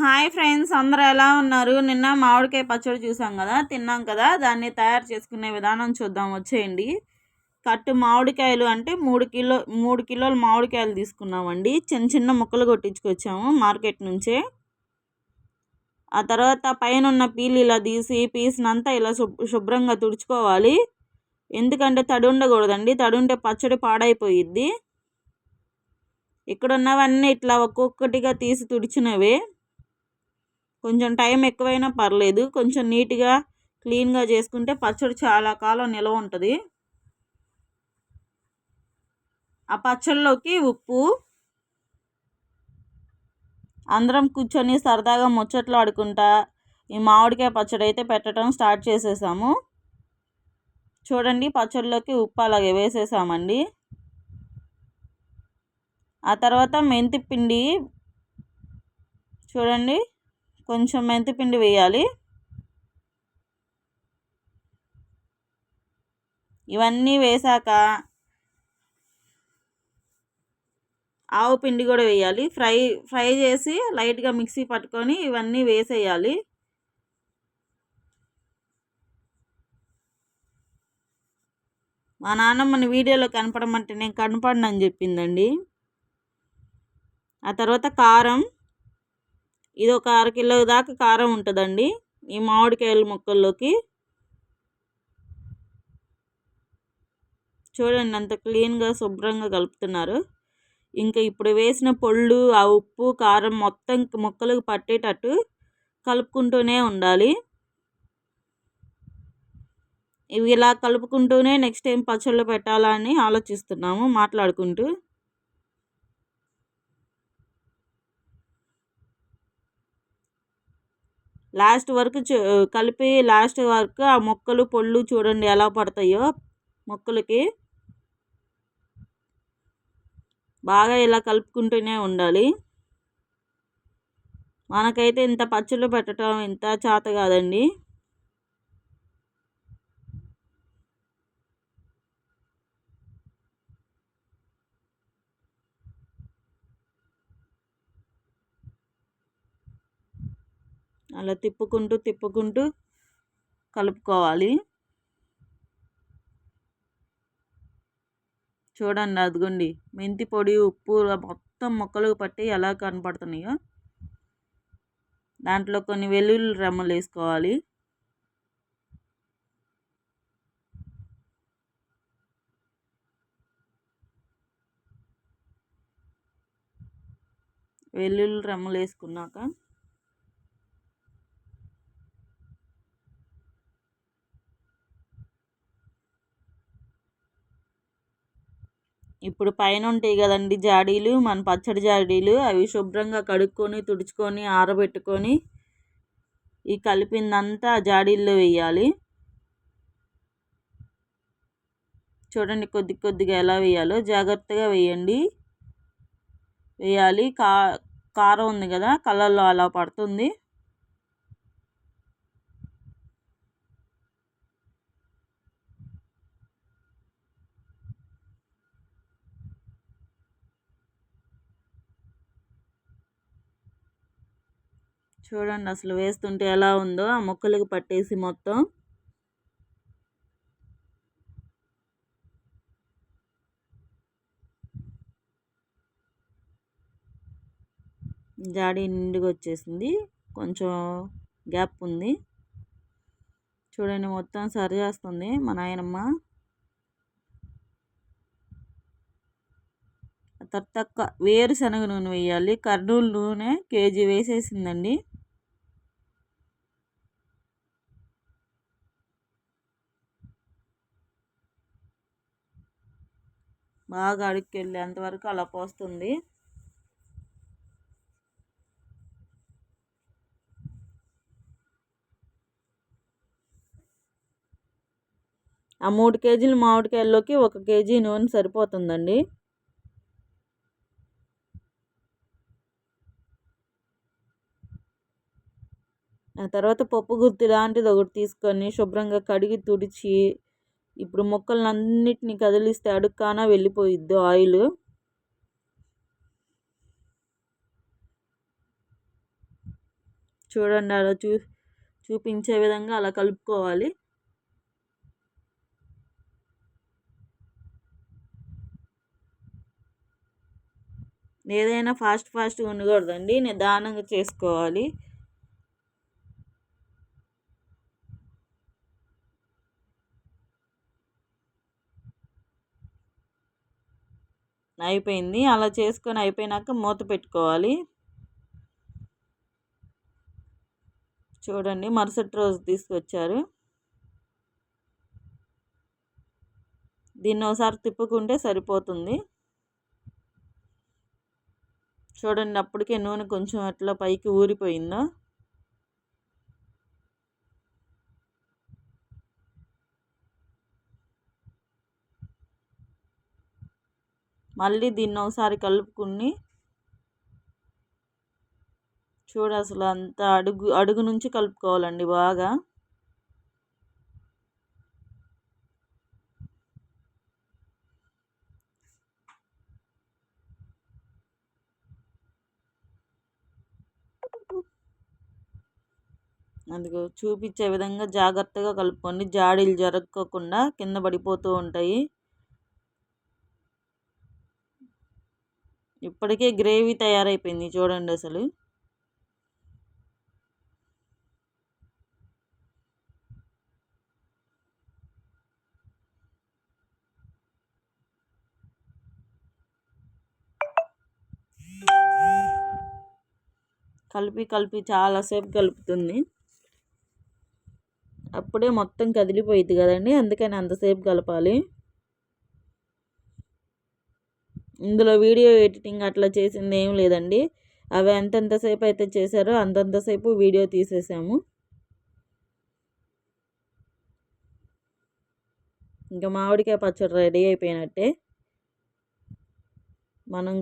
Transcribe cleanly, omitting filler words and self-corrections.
Hi friends, అందరూ ఎలా ఉన్నారు? నిన్న మామిడికాయ పచ్చడి చూసాం కదా, తిన్నాం కదా. దాన్ని తయారు చేసుకునే విధానం చూద్దాం, వచ్చేయండి. కట్టు మామిడికాయలు అంటే 3 కిలోల మామిడికాయలు తీసుకున్నామండి. చిన్న చిన్న ముక్కలు కొట్టించుకొచ్చాము మార్కెట్ నుంచే. ఆ తర్వాత పైన ఉన్న పీలు ఇలా తీసి పీసునంతా ఇలా శుభ్రంగా తుడుచుకోవాలి. ఎందుకంటే తడి ఉండకూడదండి, తడి ఉంటే పచ్చడి పాడైపోయిద్ది. ఇక్కడ ఉన్నవన్నీ ఇట్లా ఒక్కొక్కటిగా తీసి తుడిచినవే. కొంచెం టైం ఎక్కువైనా పర్లేదు, కొంచెం నీట్గా క్లీన్గా చేసుకుంటే పచ్చడి చాలా కాలం నిల్వ ఉంటుంది. ఆ పచ్చడిలోకి ఉప్పు, అందరం కూర్చొని సరదాగా ముచ్చట్లు ఆడుకుంటా ఈ మామిడికాయ పచ్చడి అయితే పెట్టడం స్టార్ట్ చేసేసాము. చూడండి, పచ్చడిలోకి ఉప్పు అలాగే వేసేసామండి. ఆ తర్వాత మెంతిపిండి, చూడండి కొంచెం మెంతిపిండి వేయాలి. ఇవన్నీ వేశాక ఆవు పిండి కూడా వేయాలి. ఫ్రై చేసి లైట్గా మిక్సీ పట్టుకొని ఇవన్నీ వేసేయాలి. మా నాన్నమ్మని వీడియోలో కనపడమంటే నేను కనపడనని చెప్పిందండి. ఆ తర్వాత కారం, ఇది ఒక 1/2 కిలో దాకా కారం ఉంటుందండి ఈ మామిడికాయల ముక్కల్లోకి. చూడండి అంత క్లీన్గా శుభ్రంగా కలుపుతున్నారు. ఇంకా ఇప్పుడు వేసిన పొళ్ళు, ఆ ఉప్పు కారం మొత్తం ముక్కలకు పట్టేటట్టు కలుపుకుంటూనే ఉండాలి. ఇవి ఇలా కలుపుకుంటూనే నెక్స్ట్ టైం పచ్చళ్ళు పెట్టాలా అని ఆలోచిస్తున్నాము మాట్లాడుకుంటూ. లాస్ట్ వరకు కలిపి లాస్ట్ వరకు ఆ ముక్కలు పొళ్ళు చూడండి ఎలా పడతాయో ముక్కలకి. బాగా ఇలా కలుపుకుంటూనే ఉండాలి. మనకైతే ఇంత పచ్చళ్ళు పెట్టడం ఇంత చేత కాదండి. అలా తిప్పుకుంటూ కలుపుకోవాలి. చూడండి, అదిగోండి మెంతి పొడి ఉప్పు మొత్తం ముక్కలకు పట్టి ఎలా కనపడుతున్నాయో. దాంట్లో కొన్ని వెల్లుల్లి రెమ్మలు వేసుకోవాలి. వెల్లుల్లి రెమ్మలు వేసుకున్నాక ఇప్పుడు పైన ఉంటాయి కదండి జాడీలు, మన పచ్చడి జాడీలు, అవి శుభ్రంగా కడుక్కొని తుడుచుకొని ఆరబెట్టుకొని ఈ కలిపిందంతా జాడీల్లో వేయాలి. చూడండి కొద్దిగా ఎలా వేయాలో జాగ్రత్తగా వేయాలి. కారం ఉంది కదా, కలర్లో అలా పడుతుంది. చూడండి అసలు వేస్తుంటే ఎలా ఉందో, ఆ ముక్కలకు పట్టేసి మొత్తం. జాడీ నిండుగా వచ్చేసింది, కొంచెం గ్యాప్ ఉంది. చూడండి మొత్తం సరి చేస్తుంది మా నాయనమ్మ. తర్వాత వేరుశనగ నూనె వేయాలి. కర్నూలు నూనె కేజీ వేసేసిందండి. బాగా అడుక్కెళ్ళేంతవరకు అలా పోస్తుంది. ఆ 3 కేజీల మామిడికాయల్లోకి 1 కేజీ నూనె సరిపోతుందండి. ఆ తర్వాత పప్పు గుత్తి లాంటిది ఒకటి తీసుకొని శుభ్రంగా కడిగి తుడిచి ఇప్పుడు ముక్కలన్నిటిని కదిలిస్తే అడుక్కానా వెళ్ళిపోయిద్ది ఆయిల్. చూడండి అలా చూపించే విధంగా అలా కలుపుకోవాలి. ఏదైనా ఫాస్ట్గా ఉండకూడదండి, నిదానంగా చేసుకోవాలి. అయిపోయింది. అలా చేసుకొని అయిపోయినాక మూత పెట్టుకోవాలి. చూడండి మరుసటి రోజు తీసుకొచ్చారు. దీన్ని ఒకసారి తిప్పుకుంటే సరిపోతుంది. చూడండి అప్పటికే నూనె కొంచెం అట్లా పైకి ఊరిపోయిందో. మళ్ళీ దీన్ని ఒకసారి కలుపుకుని అసలు అంత అడుగు నుంచి కలుపుకోవాలండి బాగా. అందుకు చూపించే విధంగా జాగ్రత్తగా కలుపుకోండి, జాడీలు జరగకుండా కింద పడిపోతూ ఉంటాయి. ఇప్పటికే గ్రేవీ తయారైపోయింది చూడండి అసలు. కలిపి చాలాసేపు కలుపుతుంది. అప్పుడే మొత్తం కదిలిపోయింది కదండి, అందుకని అంతసేపు కలపాలి. ఇందులో వీడియో ఎడిటింగ్ అట్లా చేసింది ఏం లేదండి. అవి ఎంతెంతసేపు అయితే చేశారో అంతంతసేపు వీడియో తీసేసాము. ఇంకా మామిడికాయ పచ్చడి రెడీ అయిపోయినట్టే. మనం